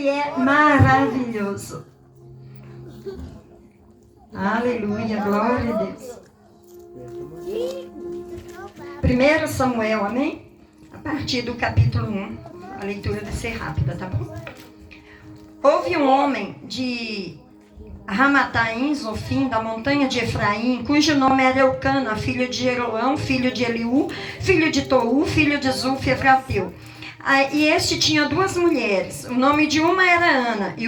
Ele é maravilhoso. Aleluia, glória a Deus. 1 Samuel, amém? A partir do capítulo 1. A leitura vai ser rápida, tá bom? Houve um homem de Ramataim, Zofim, da montanha de Efraim, cujo nome era Eucana, filho de Jeroão, filho de Eliú, filho de Tou, filho de Zuf, Efrateu. E este tinha duas mulheres. O nome de uma era Ana e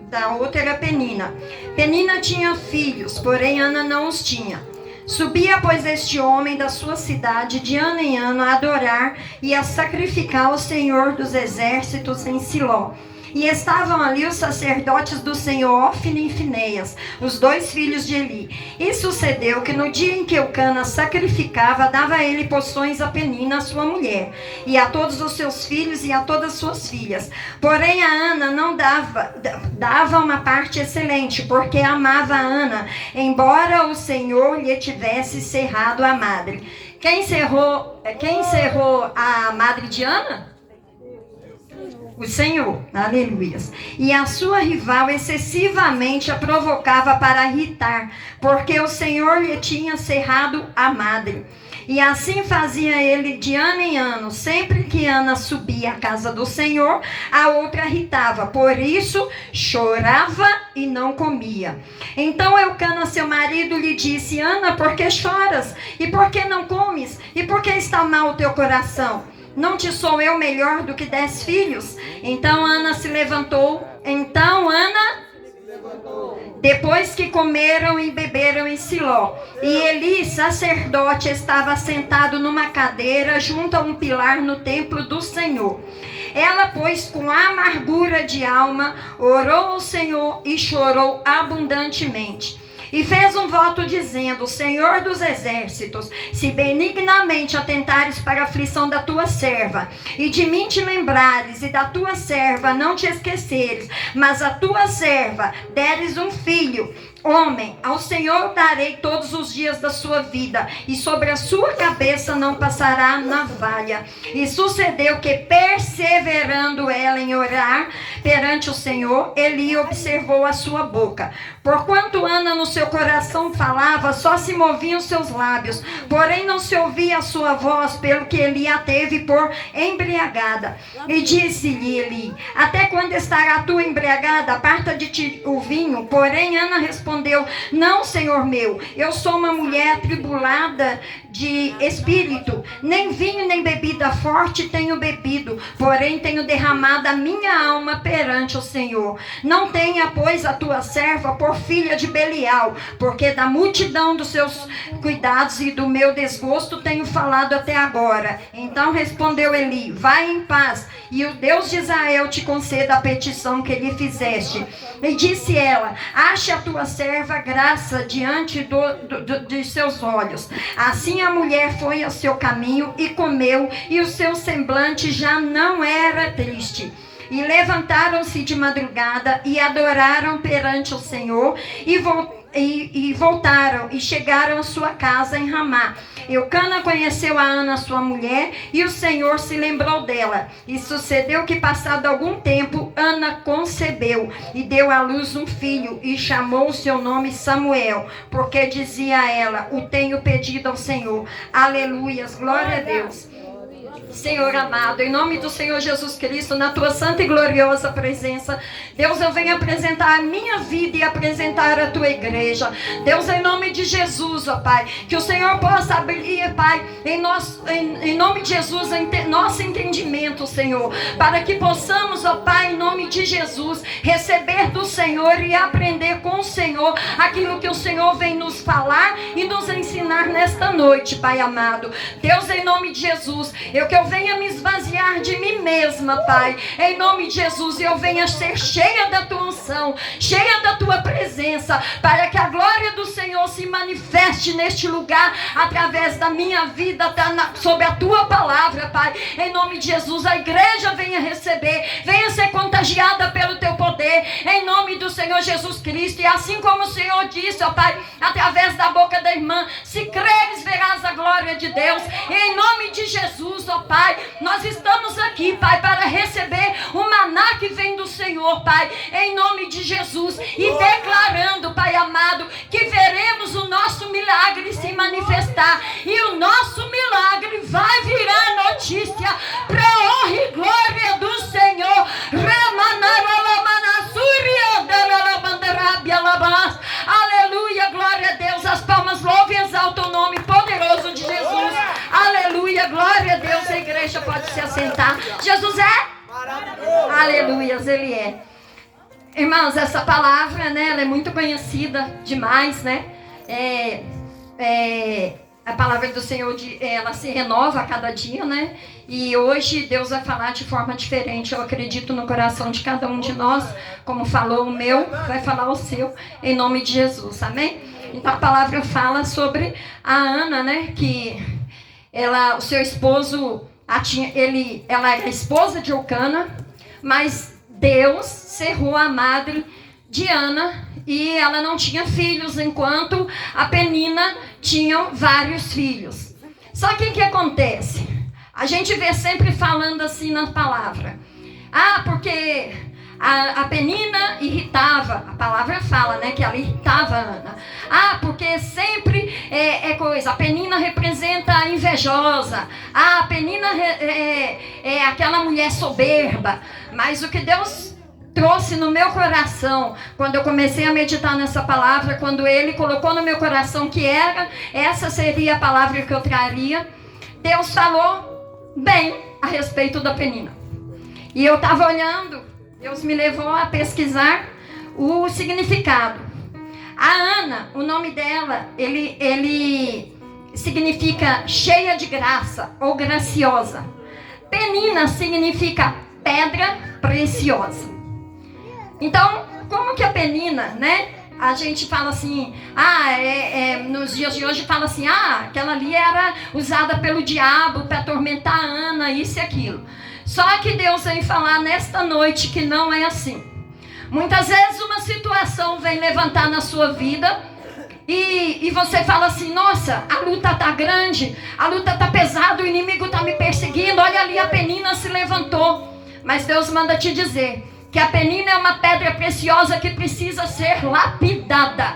da outra era Penina. Penina tinha filhos, porém Ana não os tinha. Subia, pois, este homem da sua cidade de ano em ano a adorar e a sacrificar ao Senhor dos exércitos em Siló. E estavam ali os sacerdotes do Senhor, Ofni e Finéias, os dois filhos de Eli. E sucedeu que no dia em que Eucana sacrificava, dava ele porções a Penina, sua mulher, e a todos os seus filhos e a todas as suas filhas. Porém a Ana não dava uma parte excelente, porque amava a Ana, embora o Senhor lhe tivesse cerrado a madre. Quem cerrou a madre de Ana? O Senhor, aleluia. E a sua rival excessivamente a provocava para irritar, porque o Senhor lhe tinha cerrado a madre. E assim fazia ele de ano em ano. Sempre que Ana subia à casa do Senhor, a outra irritava. Por isso, chorava e não comia. Então Eucana, seu marido, lhe disse: Ana, por que choras? E por que não comes? E por que está mal o teu coração? Não te sou eu melhor do que 10 filhos? Então Ana se levantou. Depois que comeram e beberam em Siló, e Eli, sacerdote, estava sentado numa cadeira junto a um pilar no templo do Senhor. Ela, pois, com amargura de alma, orou ao Senhor e chorou abundantemente. E fez um voto dizendo: Senhor dos exércitos, se benignamente atentares para a aflição da tua serva, e de mim te lembrares, e da tua serva não te esqueceres, mas a tua serva deres um filho, homem, ao Senhor darei todos os dias da sua vida, e sobre a sua cabeça não passará navalha. E sucedeu que, perseverando ela em orar perante o Senhor, Eli observou a sua boca. Porquanto Ana no seu coração falava, só se moviam seus lábios, porém não se ouvia a sua voz, pelo que Eli a teve por embriagada. E disse-lhe Eli: até quando estará tu embriagada? Aparta de ti o vinho. Porém Ana respondeu: não, Senhor meu, eu sou uma mulher atribulada de espírito, nem vinho nem bebida forte tenho bebido, porém tenho derramado a minha alma perante o Senhor. Não tenha, pois, a tua serva por filha de Belial, porque da multidão dos seus cuidados e do meu desgosto tenho falado até agora. Então respondeu Eli: vai em paz, e o Deus de Israel te conceda a petição que lhe fizeste. E disse ela: ache a tua serva graça diante de seus olhos. Assim a mulher foi ao seu caminho e comeu, e o seu semblante já não era triste. E levantaram-se de madrugada e adoraram perante o Senhor, e voltaram e chegaram à sua casa em Ramá. Eucana conheceu a Ana, sua mulher, e o Senhor se lembrou dela. E sucedeu que, passado algum tempo, Ana concebeu e deu à luz um filho, e chamou o seu nome Samuel, porque dizia ela: o tenho pedido ao Senhor. Aleluias, glória a Deus. Senhor amado, em nome do Senhor Jesus Cristo, na tua santa e gloriosa presença, Deus, eu venho apresentar a minha vida e apresentar a tua igreja. Deus, em nome de Jesus, ó Pai, que o Senhor possa abrir, Pai, em nome de Jesus, nosso entendimento, Senhor, para que possamos, ó Pai, em nome de Jesus, receber do Senhor e aprender com o Senhor aquilo que o Senhor vem nos falar e nos ensinar nesta noite, Pai amado. Deus, em nome de Jesus, que eu venha me esvaziar de mim mesma, Pai, em nome de Jesus, e eu venha ser cheia da tua unção, cheia da tua presença, para que a glória do Senhor se manifeste neste lugar, através da minha vida, sob a tua palavra, Pai, em nome de Jesus. A igreja venha receber, venha ser contagiada pelo teu poder, em nome do Senhor Jesus Cristo. E assim como o Senhor disse, ó Pai, através da boca da irmã: se creres, verás a glória de Deus. Em nome de Jesus, ó Pai, nós estamos aqui, Pai, para receber o maná que vem do Senhor. Senhor, Pai, em nome de Jesus, e declarando, Pai amado, que veremos o nosso milagre se manifestar, e o nosso milagre vai virar notícia para a honra e glória do Senhor. Aleluia, glória a Deus. As palmas louvem e exaltam o nome poderoso de Jesus. Aleluia, glória a Deus. A igreja pode se assentar. Jesus é? Aleluias, Ele é. Irmãos, essa palavra, né, ela é muito conhecida demais, né? A palavra do Senhor, ela se renova a cada dia, né? E hoje Deus vai falar de forma diferente. Eu acredito no coração de cada um de nós. Como falou o meu, vai falar o seu, em nome de Jesus, amém? Então a palavra fala sobre a Ana, né? Que o seu esposo, ela era esposa de Eucana, mas Deus cerrou a madre de Ana e ela não tinha filhos, enquanto a Penina tinha vários filhos. Só que o que acontece? A gente vê sempre falando assim na palavra. Porque a Penina irritava, a palavra fala, né, que ela irritava a Ana. Porque sempre coisa. A Penina representa a invejosa. A Penina é aquela mulher soberba. Mas o que Deus trouxe no meu coração, quando eu comecei a meditar nessa palavra, quando Ele colocou no meu coração que essa seria a palavra que eu traria, Deus falou bem a respeito da Penina. E eu estava olhando, Deus me levou a pesquisar o significado. A Ana, o nome dela, ele significa cheia de graça ou graciosa. Penina significa pedra preciosa. Então, como que a Penina, né? A gente fala assim, nos dias de hoje fala assim, aquela ali era usada pelo diabo para atormentar a Ana, isso e aquilo. Só que Deus vem falar nesta noite que não é assim. Muitas vezes uma situação vem levantar na sua vida e você fala assim, nossa, a luta está grande, a luta está pesada, o inimigo está me perseguindo, olha ali, a Penina se levantou. Mas Deus manda te dizer que a Penina é uma pedra preciosa que precisa ser lapidada.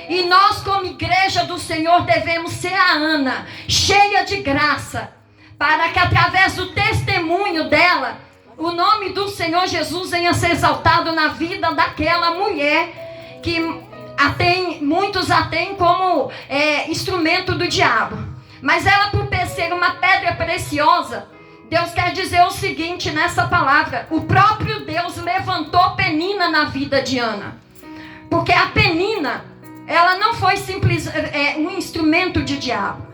E nós, como igreja do Senhor, devemos ser a Ana, cheia de graça, para que através do testemunho dela, o nome do Senhor Jesus venha a ser exaltado na vida daquela mulher que muitos a têm como instrumento do diabo. Mas ela, por ser uma pedra preciosa, Deus quer dizer o seguinte nessa palavra: o próprio Deus levantou Penina na vida de Ana. Porque a Penina, ela não foi um instrumento de diabo.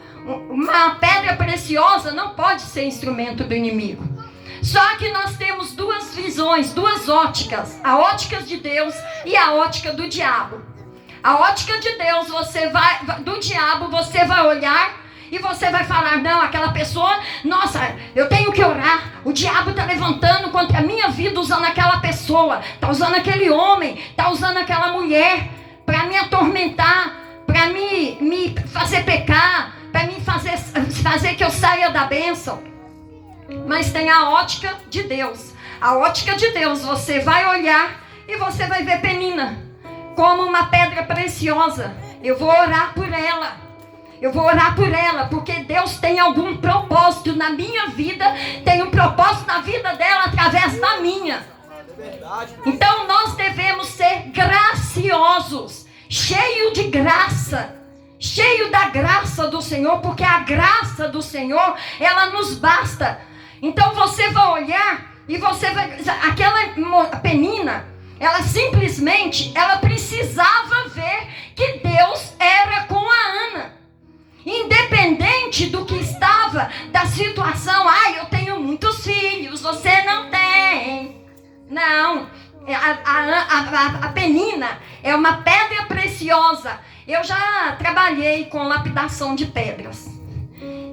Uma pedra preciosa não pode ser instrumento do inimigo. Só que nós temos duas visões, duas óticas. A ótica de Deus e a ótica do diabo. A ótica de Deus, do diabo, você vai olhar e você vai falar, não, aquela pessoa, nossa, eu tenho que orar. O diabo está levantando contra a minha vida usando aquela pessoa. Está usando aquele homem, está usando aquela mulher para me atormentar, para me fazer pecar, para me fazer que eu saia da bênção. Mas tem a ótica de Deus. A ótica de Deus, você vai olhar e você vai ver Penina como uma pedra preciosa. Eu vou orar por ela. Eu vou orar por ela, porque Deus tem algum propósito na minha vida, tem um propósito na vida dela através da minha. Então nós devemos ser graciosos, cheio de graça, cheio da graça do Senhor, porque a graça do Senhor, ela nos basta. Então você vai olhar e você vai... Aquela Penina, ela simplesmente, ela precisava ver que Deus era com a Ana. Independente do que estava, da situação, eu tenho muitos filhos, você não tem. Não, a Penina é uma pedra preciosa. Eu já trabalhei com lapidação de pedras.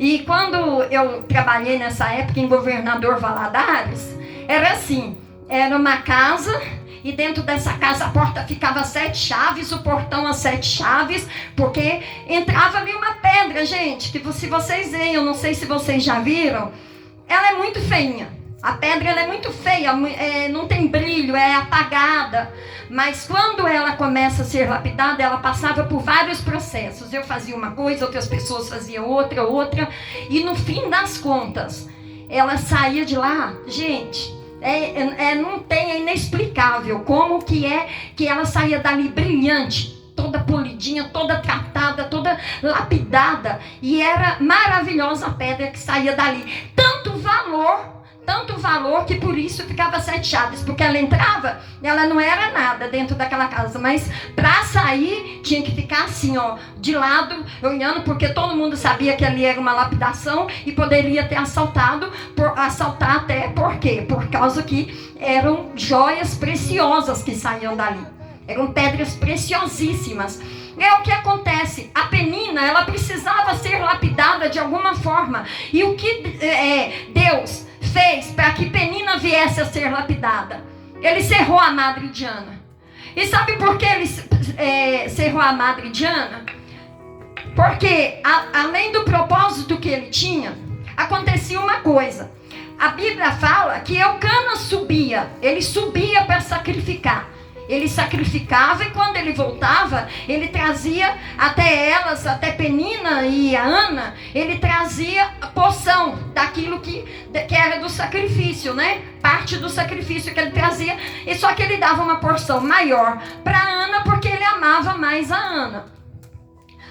E quando eu trabalhei nessa época em Governador Valadares, era assim, era uma casa... E dentro dessa casa a porta ficava 7 chaves, o portão as 7 chaves, porque entrava ali uma pedra, gente, que se vocês veem, eu não sei se vocês já viram, ela é muito feinha. A pedra ela é muito feia, não tem brilho, é apagada. Mas quando ela começa a ser lapidada, ela passava por vários processos. Eu fazia uma coisa, outras pessoas faziam outra. E no fim das contas, ela saía de lá. Gente, é inexplicável como que ela saía dali brilhante. Toda polidinha, toda tratada, toda lapidada. E era maravilhosa a pedra que saía dali. Tanto valor que por isso ficava 7 chaves, porque ela entrava, ela não era nada dentro daquela casa, mas para sair tinha que ficar assim, ó, de lado, olhando, porque todo mundo sabia que ali era uma lapidação e poderia ter assaltar até, por quê? Por causa que eram joias preciosas que saíam dali, eram pedras preciosíssimas. É o que acontece, a Penina, ela precisava ser lapidada de alguma forma, e o que Deus fez para que Penina viesse a ser lapidada? Ele cerrou a madre Diana. E sabe por que ele cerrou a madre Diana? Porque além do propósito que ele tinha, acontecia uma coisa. A Bíblia fala que Eucana subia, ele subia para sacrificar. Ele sacrificava e quando ele voltava, ele trazia até Penina e a Ana, ele trazia a porção daquilo que era do sacrifício, né? Parte do sacrifício que ele trazia, e só que ele dava uma porção maior para Ana porque ele amava mais a Ana.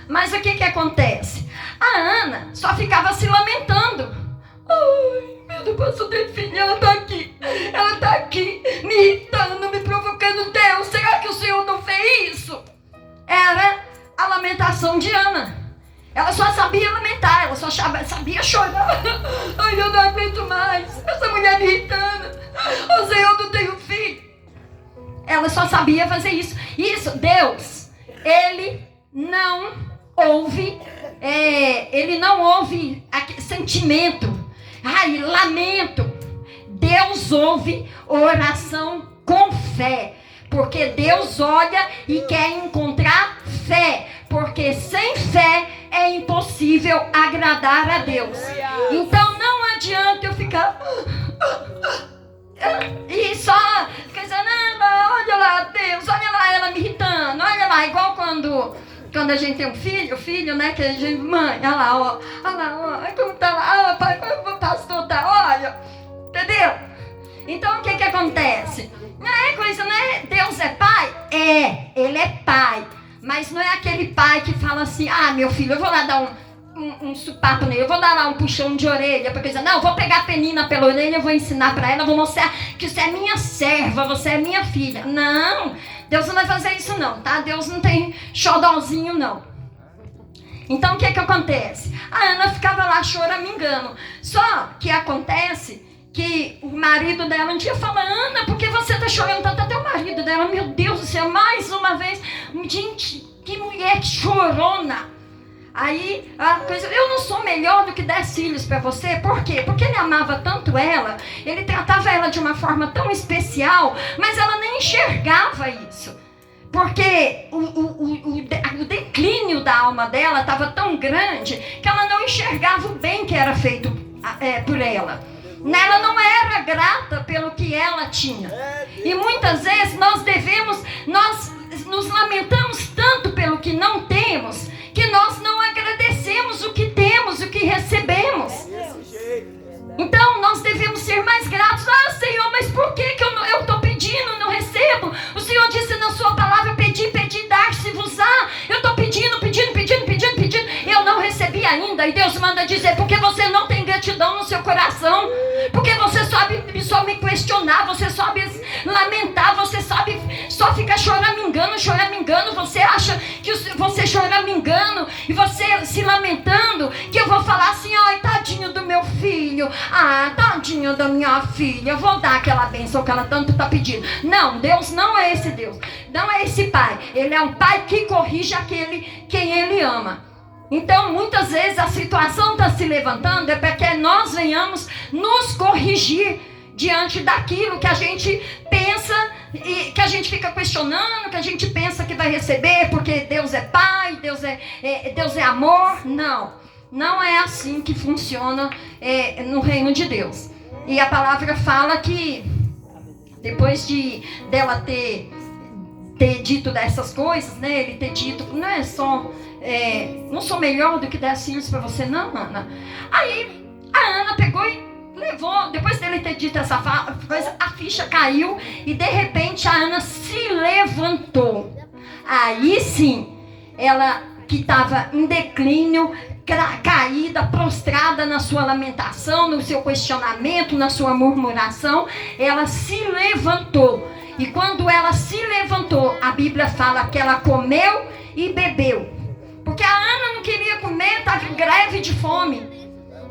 Mas o que acontece? A Ana só ficava se lamentando. Ai, meu Deus, posso ter filha, ela tá aqui, me irritando, me provocando. Deus, será que o Senhor não fez isso? Era a lamentação de Ana. Ela só sabia lamentar, ela só sabia chorar. Ai, eu não aguento mais, essa mulher me irritando. O Senhor não tem um filho. Ela só sabia fazer isso. Deus, Ele não ouve sentimento. Ai, lamento. Deus ouve oração com fé. Porque Deus olha e quer encontrar fé. Porque sem fé é impossível agradar a Deus. Então não adianta eu ficar e só ficar dizendo, olha lá, Deus, olha lá ela me irritando. Olha lá, igual quando a gente tem um filho, né, que a gente, mãe, olha lá, como tá lá, pai, o pastor tá, olha, entendeu? Então o que acontece? Não é coisa, né? Deus é pai? Ele é pai, mas não é aquele pai que fala assim, meu filho, eu vou lá dar um supapo nele, eu vou dar lá um puxão de orelha, porque dizer, não, eu vou pegar a Penina pela orelha, eu vou ensinar pra ela, vou mostrar que você é minha serva, você é minha filha. Não, Deus não vai fazer isso não, tá? Deus não tem xodózinho não. Então o que acontece? A Ana ficava lá choramingando. Só que acontece que o marido dela um dia fala, Ana, por que você tá chorando tanto? Até o marido dela, meu Deus do céu, mais uma vez, gente, que mulher chorona. Aí, eu não sou melhor do que 10 filhos para você. Por quê? Porque ele amava tanto ela, ele tratava ela de uma forma tão especial, mas ela nem enxergava isso. Porque o declínio da alma dela estava tão grande que ela não enxergava o bem que era feito por ela. Ela não era grata pelo que ela tinha. E muitas vezes nós nos lamentamos tanto pelo que não temos, que nós não agradecemos o que temos, o que recebemos. Então nós devemos ser mais gratos. Senhor, mas por que eu estou pedindo e não recebo? O Senhor disse na sua palavra, pedi, dar-se-vos-á. Eu estou pedindo. Eu não recebi ainda. E Deus manda dizer, porque você não tem gratidão no seu coração. Porque você só me questionar, você só me lamentar, você só fica choramingando. Você acha que você choramingando e você se lamentando, que eu vou falar assim, ai, tadinho do meu filho, tadinho da minha filha, eu vou dar aquela bênção que ela tanto está pedindo. Não, Deus não é esse Deus, não é esse pai. Ele é um pai que corrige quem ele ama. Então, muitas vezes a situação está se levantando é para que nós venhamos nos corrigir diante daquilo que a gente pensa e que a gente fica questionando, que a gente pensa que vai receber, porque Deus é pai, Deus é amor. Não é assim que funciona no reino de Deus. E a palavra fala que depois dela ter dito dessas coisas, né? Ele ter dito, não é só, não sou melhor do que 10 filhos para você, não, Ana. Aí a Ana pegou e levou, depois dele ter dito essa coisa, a ficha caiu e de repente a Ana se levantou. Aí sim, ela que estava em declínio, caída, prostrada na sua lamentação, no seu questionamento, na sua murmuração, ela se levantou. E quando ela se levantou, a Bíblia fala que ela comeu e bebeu. Porque a Ana não queria comer, estava em greve de fome.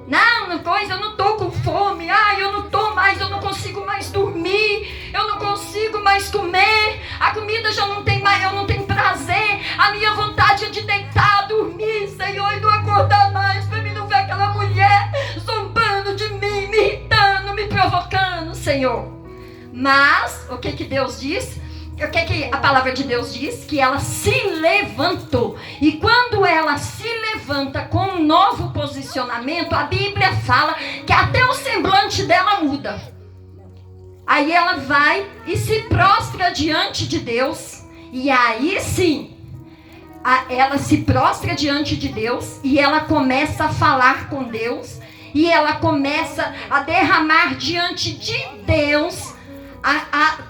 Não, coisa, eu não estou com fome. Eu não estou mais, eu não consigo mais dormir. Eu não consigo mais comer. A comida já não tem mais, eu não tenho prazer. A minha vontade é de deitar, dormir, Senhor, e não acordar mais para mim não ver aquela mulher zombando de mim, me irritando, me provocando, Senhor. Mas, o que Deus diz? O que a palavra de Deus diz? Que ela se levantou. E quando ela se levanta com um novo posicionamento, a Bíblia fala que até o semblante dela muda. Aí ela vai e se prostra diante de Deus. E aí sim, ela se prostra diante de Deus e ela começa a falar com Deus. E ela começa a derramar diante de Deus a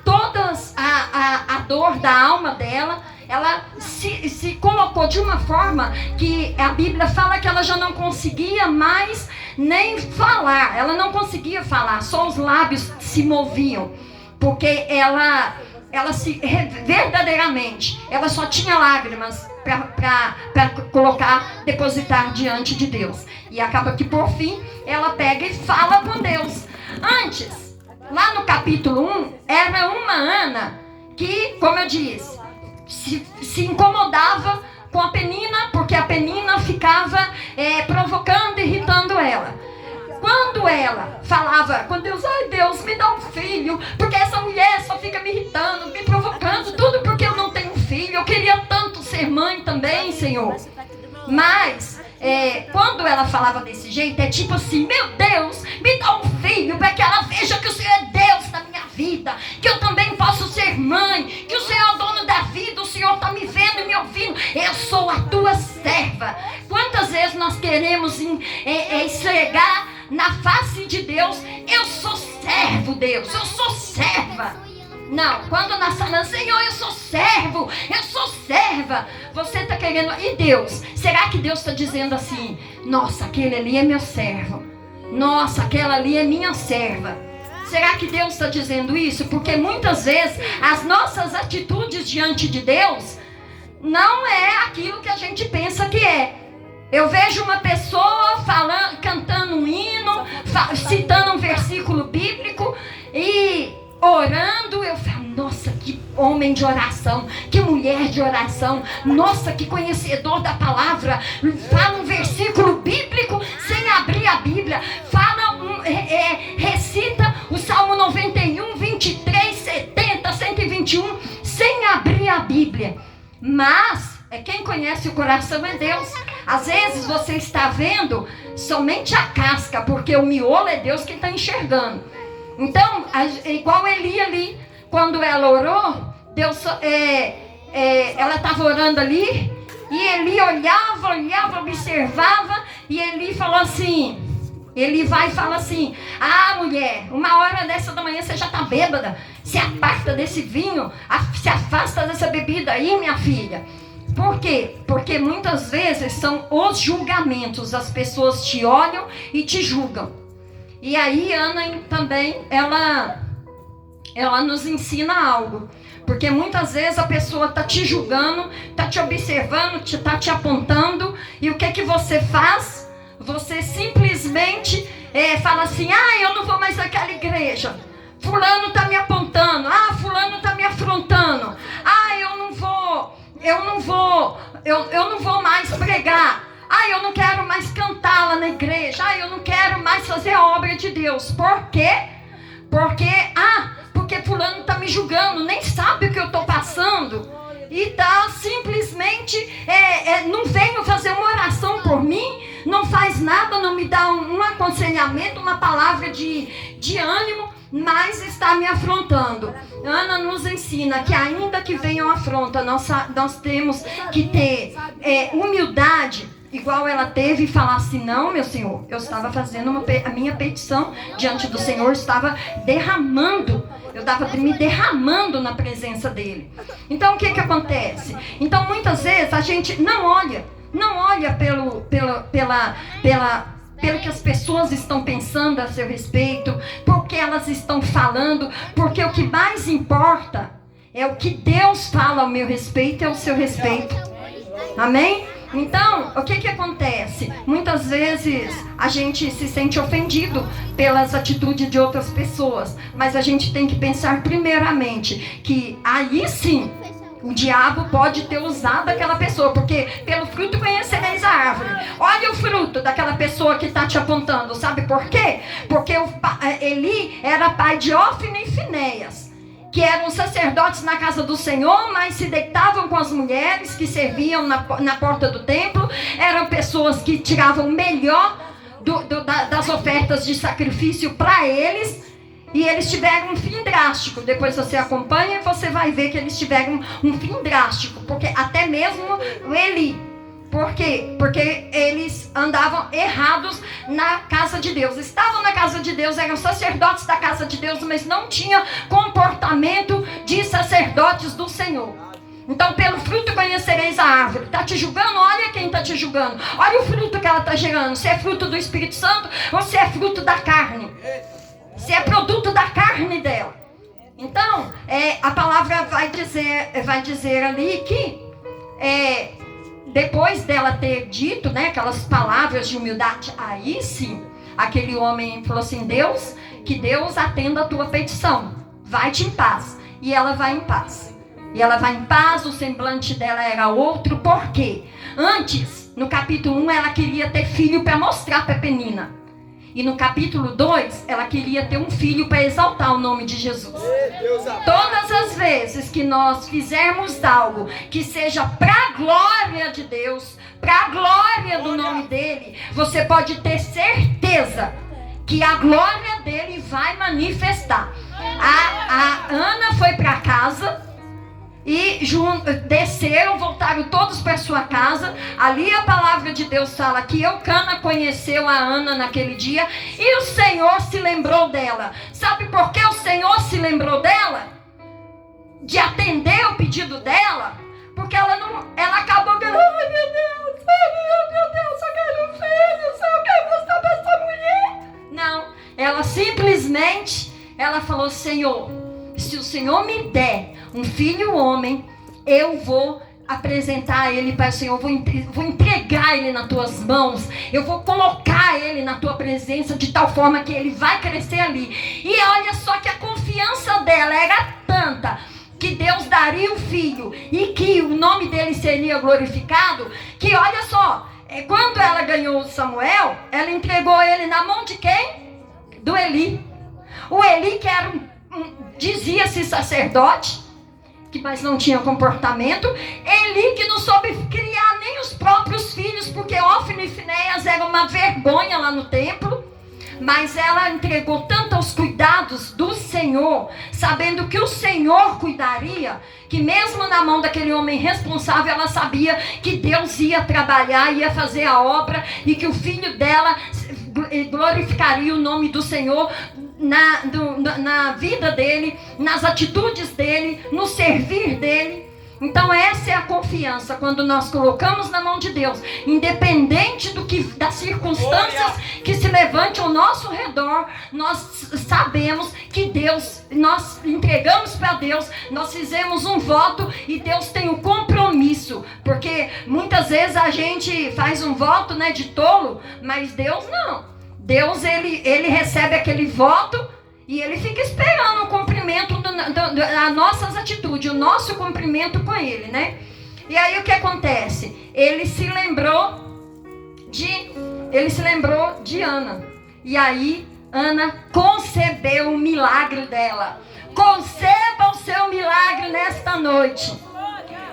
dor da alma dela. Ela se colocou de uma forma que a Bíblia fala que ela já não conseguia mais nem falar. Ela não conseguia falar, só os lábios se moviam, porque ela se verdadeiramente, ela só tinha lágrimas para colocar, depositar diante de Deus. E acaba que por fim ela pega e fala com Deus. Antes, lá no capítulo 1, era uma Ana que, como eu disse, se incomodava com a Penina, porque a Penina ficava provocando, irritando ela. Quando ela falava com Deus, ai Deus, me dá um filho, porque essa mulher só fica me irritando, me provocando, tudo porque eu não tenho filho. Eu queria tanto ser mãe também, Senhor. Mas quando ela falava desse jeito, é tipo assim, meu Deus, me dá um filho para que ela veja que o Senhor é Deus na minha vida, que eu também posso ser mãe, que o Senhor é o dono da vida, o Senhor está me vendo e me ouvindo, eu sou a tua serva. Quantas vezes nós queremos esfregar na face de Deus, eu sou servo, Deus, eu sou serva. Não, quando nós falamos, Senhor, eu sou servo, eu sou serva, você está querendo, e Deus? Será que Deus está dizendo assim, nossa, aquele ali é meu servo, nossa, aquela ali é minha serva? Será que Deus está dizendo isso? Porque muitas vezes as nossas atitudes diante de Deus não é aquilo que a gente pensa que é. Eu vejo uma pessoa falando, cantando um hino, citando um versículo bíblico e orando, eu falo, nossa, que homem de oração, que mulher de oração, nossa, que conhecedor da palavra, fala um versículo bíblico sem abrir a Bíblia, recita o Salmo 91, 23, 70, 121, sem abrir a Bíblia. Mas quem conhece o coração é Deus. Às vezes você está vendo somente a casca, porque o miolo é Deus que está enxergando. Então, igual Eli ali, quando ela orou, Deus, ela estava orando ali, e Eli olhava, observava, e Eli falou assim, ele vai e fala assim, mulher, 1h dessa da manhã você já está bêbada, se aparta desse vinho, se afasta dessa bebida aí, minha filha. Por quê? Porque muitas vezes são os julgamentos, as pessoas te olham e te julgam. E aí Ana também, ela nos ensina algo. Porque muitas vezes a pessoa está te julgando, está te observando, está te apontando. E o que você faz? Você simplesmente fala assim, eu não vou mais naquela igreja. Fulano está me apontando, fulano está me afrontando. Eu não vou mais pregar. Eu não quero mais cantar lá na igreja. Eu não quero mais fazer a obra de Deus. Por quê? Porque fulano está me julgando, nem sabe o que eu estou passando. E simplesmente não venho fazer uma oração por mim, não faz nada, não me dá um aconselhamento, uma palavra de ânimo, mas está me afrontando. Ana nos ensina que ainda que venham afronta, nós temos que ter humildade, igual ela teve, e falar assim: não, meu Senhor, eu estava fazendo a minha petição diante do Senhor, estava derramando, eu estava me derramando na presença dele. Então o que acontece? Então muitas vezes a gente não olha pelo que as pessoas estão pensando a seu respeito, porque elas estão falando, porque o que mais importa é o que Deus fala ao meu respeito e ao seu respeito. Amém? Então, o que acontece? Muitas vezes a gente se sente ofendido pelas atitudes de outras pessoas, mas a gente tem que pensar primeiramente que aí sim o diabo pode ter usado aquela pessoa, porque pelo fruto conhecereis a árvore. Olha o fruto daquela pessoa que está te apontando. Sabe por quê? Porque Eli era pai de Ófine e Finéias, que eram sacerdotes na casa do Senhor, mas se deitavam com as mulheres que serviam na porta do templo. Eram pessoas que tiravam o melhor das ofertas de sacrifício para eles. E eles tiveram um fim drástico. Depois você acompanha e você vai ver que eles tiveram um fim drástico. Porque até mesmo o Eli. Por quê? Porque eles andavam errados na casa de Deus. Estavam na casa de Deus, eram sacerdotes da casa de Deus, mas não tinham comportamento de sacerdotes do Senhor. Então, pelo fruto conhecereis a árvore. Está te julgando? Olha quem está te julgando. Olha o fruto que ela está gerando. Se é fruto do Espírito Santo ou se é fruto da carne. Se é produto da carne dela. Então, a palavra vai dizer ali que depois dela ter dito, né, aquelas palavras de humildade, aí sim, aquele homem falou assim: Deus, que Deus atenda a tua petição, vai-te em paz. E ela vai em paz. E ela vai em paz, o semblante dela era outro. Por quê? Antes, no capítulo 1, ela queria ter filho para mostrar para Penina. E no capítulo 2, ela queria ter um filho para exaltar o nome de Jesus. Todas as vezes que nós fizermos algo que seja para a glória de Deus, para a glória do nome dele, você pode ter certeza que a glória dele vai manifestar. A Ana foi para casa e desceram, voltaram todos para sua casa. Ali a palavra de Deus fala que Eucana conheceu a Ana naquele dia e o Senhor se lembrou dela. Sabe por que o Senhor se lembrou dela? De atender o pedido dela? Porque ela acabou ganhando. Ai meu Deus, eu quero um filho, eu quero mostrar para essa mulher. Não, ela simplesmente falou: Senhor, se o Senhor me der um filho homem, eu vou apresentar ele para o Senhor, vou entregar ele nas tuas mãos, eu vou colocar ele na tua presença de tal forma que ele vai crescer ali. E olha só que a confiança dela era tanta que Deus daria um filho e que o nome dele seria glorificado, que olha só, quando ela ganhou o Samuel, ela entregou ele na mão de quem? Do Eli. O Eli, que era dizia-se sacerdote, mas não tinha comportamento. Eli, que não soube criar nem os próprios filhos, porque Ófine e Finéias eram uma vergonha lá no templo. Mas ela entregou tanto aos cuidados do Senhor, sabendo que o Senhor cuidaria, que mesmo na mão daquele homem responsável, ela sabia que Deus ia trabalhar, ia fazer a obra, e que o filho dela glorificaria o nome do Senhor na vida dele, nas atitudes dele, no servir dele. Então essa é a confiança, quando nós colocamos na mão de Deus, independente das circunstâncias que se levante ao nosso redor, nós sabemos que Deus, nós entregamos para Deus, nós fizemos um voto e Deus tem um compromisso, porque muitas vezes a gente faz um voto, né, de tolo, mas Deus não. Deus, ele recebe aquele voto e ele fica esperando o cumprimento das nossas atitudes, o nosso cumprimento com ele, né? E aí o que acontece? Ele se lembrou de Ana. E aí Ana concebeu o milagre dela. Conceba o seu milagre nesta noite.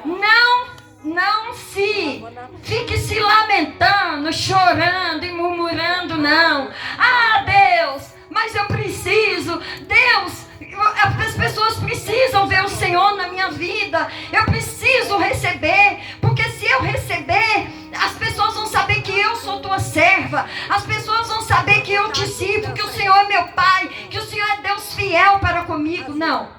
Não não fique se lamentando, chorando e murmurando, não. Ah, Deus, mas eu preciso. Deus, as pessoas precisam ver o Senhor na minha vida. Eu preciso receber, porque se eu receber, as pessoas vão saber que eu sou tua serva. As pessoas vão saber que eu te sirvo, que o Senhor é meu Pai, que o Senhor é Deus fiel para comigo. Não.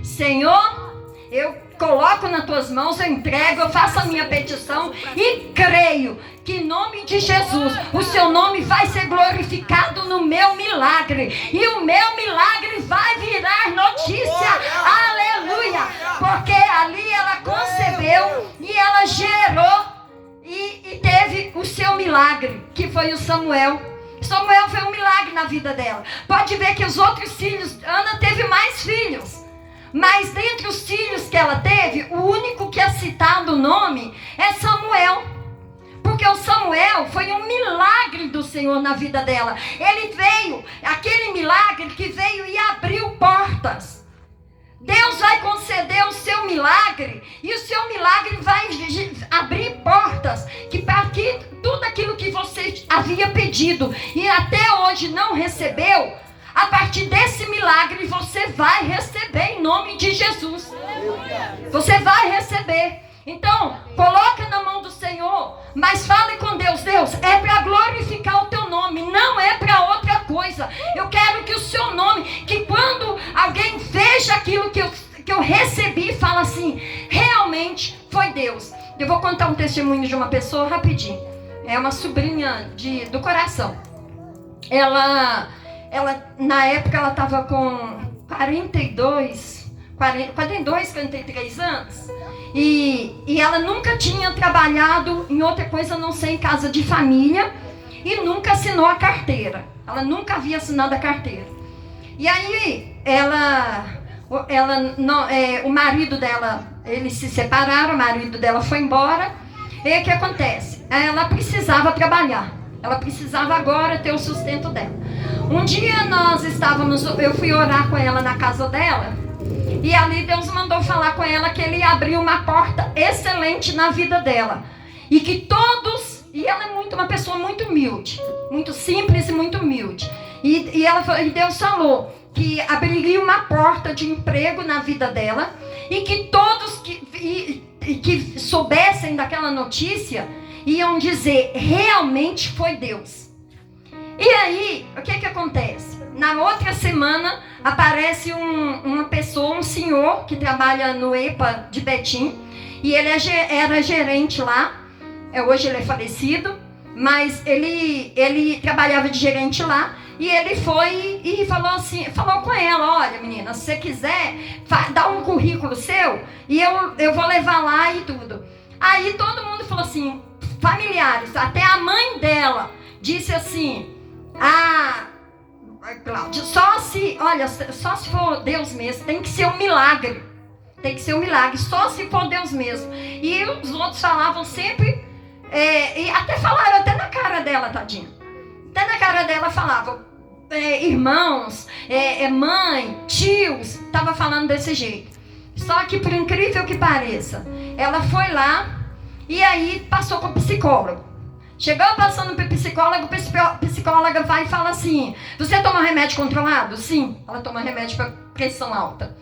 Senhor, eu coloco nas tuas mãos, eu entrego, eu faço a minha petição e creio que em nome de Jesus o seu nome vai ser glorificado no meu milagre, e o meu milagre vai virar notícia. Aleluia! Porque ali ela concebeu e ela gerou e teve o seu milagre, que foi o Samuel. Samuel foi um milagre na vida dela. Pode ver que os outros filhos, Ana teve mais filhos, mas dentre os filhos que ela teve, o único que é citado o nome é Samuel. Porque o Samuel foi um milagre do Senhor na vida dela. Ele veio, aquele milagre que veio e abriu portas. Deus vai conceder o seu milagre, e o seu milagre vai abrir portas para que tudo aquilo que você havia pedido e até hoje não recebeu, a partir desse milagre você vai receber em nome de Jesus. Você vai receber. Então, coloca na mão do Senhor, mas fale com Deus. Deus, é para glorificar o teu nome, não é para outra coisa. Eu quero que o seu nome, que quando alguém veja aquilo que eu recebi, fala assim, realmente foi Deus. Eu vou contar um testemunho de uma pessoa rapidinho. É uma sobrinha do coração. Ela na época ela estava com 42, 43 anos. E ela nunca tinha trabalhado em outra coisa a não ser em casa de família, e nunca assinou a carteira. Ela nunca havia assinado a carteira. E aí o marido dela, eles se separaram, o marido dela foi embora. E o que acontece? Ela precisava trabalhar. Ela precisava agora ter o sustento dela. Um dia eu fui orar com ela na casa dela, e ali Deus mandou falar com ela que ele abriu uma porta excelente na vida dela. E que todos, e ela é uma pessoa muito humilde, muito simples e muito humilde. E Deus falou que abriria uma porta de emprego na vida dela, e que todos que soubessem daquela notícia iam dizer, realmente foi Deus. E aí, o que acontece? Na outra semana, aparece uma pessoa, um senhor, que trabalha no EPA de Betim, e ele era gerente lá. Hoje ele é falecido, mas ele trabalhava de gerente lá, e ele foi e falou com ela, olha menina, se você quiser, dá um currículo seu, e eu vou levar lá e tudo. Aí todo mundo falou assim, familiares, até a mãe dela disse assim, Cláudia, só se for Deus mesmo, tem que ser um milagre. Tem que ser um milagre, só se for Deus mesmo. E os outros falavam sempre, e falaram até na cara dela, tadinha. Até na cara dela falavam, irmãos, mãe, tios, estava falando desse jeito. Só que, por incrível que pareça, ela foi lá e aí passou com o psicólogo. Chegou passando para o psicólogo, a psicóloga vai e fala assim, você toma remédio controlado? Sim, ela toma remédio para pressão alta.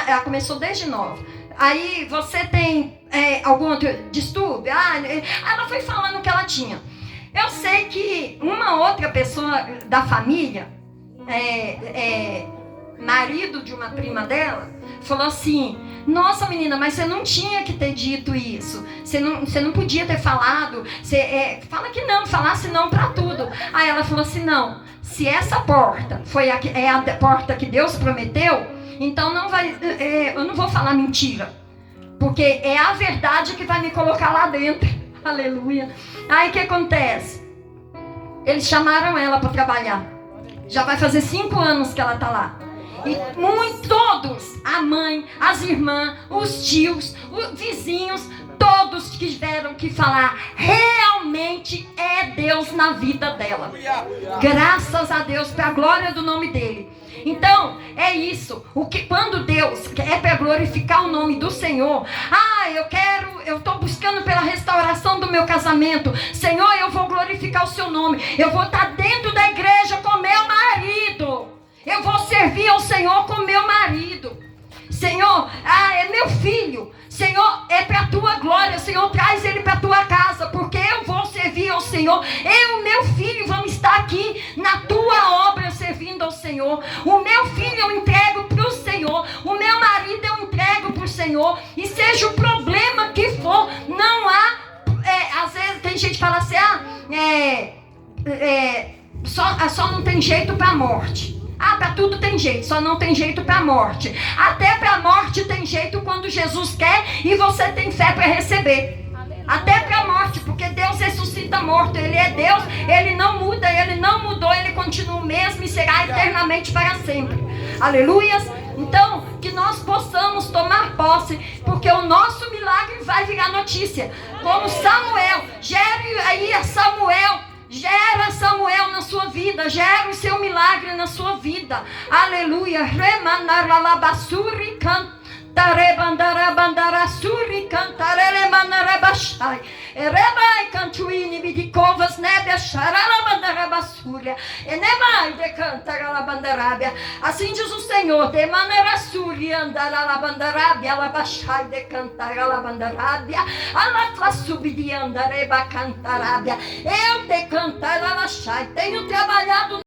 Ela começou desde nova. Aí, você tem algum outro distúrbio? Ela foi falando o que ela tinha. Eu sei que uma outra pessoa da família, marido de uma prima dela, falou assim, nossa menina, mas você não tinha que ter dito isso, você não podia ter falado, fala que não, falasse não para tudo. Aí ela falou assim, não, se essa porta é a porta que Deus prometeu, então eu não vou falar mentira, porque é a verdade que vai me colocar lá dentro. Aleluia. Aí o que acontece? Eles chamaram ela para trabalhar, já vai fazer 5 anos que ela está lá. E todos, a mãe, as irmãs, os tios, os vizinhos, todos tiveram que falar, realmente é Deus na vida dela. Graças a Deus, para a glória do nome dele. Então, é isso. Quando Deus é para glorificar o nome do Senhor, eu quero eu estou buscando pela restauração do meu casamento. Senhor, eu vou glorificar o seu nome. Eu vou estar dentro da igreja com meu marido. Eu vou servir ao Senhor com meu marido. Senhor, é meu filho. Senhor, é para a tua glória. Senhor, traz ele para a tua casa, porque eu vou servir ao Senhor. Eu e meu filho vamos estar aqui na tua obra servindo ao Senhor. O meu filho eu entrego para o Senhor. O meu marido eu entrego para o Senhor. E seja o problema que for, não há... às vezes tem gente que fala assim, só não tem jeito para a morte. Para tudo tem jeito, só não tem jeito para a morte. Até para a morte tem jeito quando Jesus quer e você tem fé para receber. Até para a morte, porque Deus ressuscita morto. Ele é Deus, Ele não muda, Ele não mudou, Ele continua o mesmo e será eternamente para sempre. Aleluias. Então, que nós possamos tomar posse, porque o nosso milagre vai virar notícia. Como Samuel, gere aí a Samuel. Gera Samuel na sua vida. Gera o seu milagre na sua vida. Aleluia. Remanaralabassuri cantarebandarabandarassuri cantarelemanarabashai. Erebai cantuini bidicovas nebia charalabandarabassuria. Enemai de cantaralabandarabia. Assim diz o Senhor. De manerassuri andaralabandarabia. Alabashai de cantaralabandarabia. Alatlasubidi andareba cantarabia. Eu de cantaralashai. Tenho trabalhado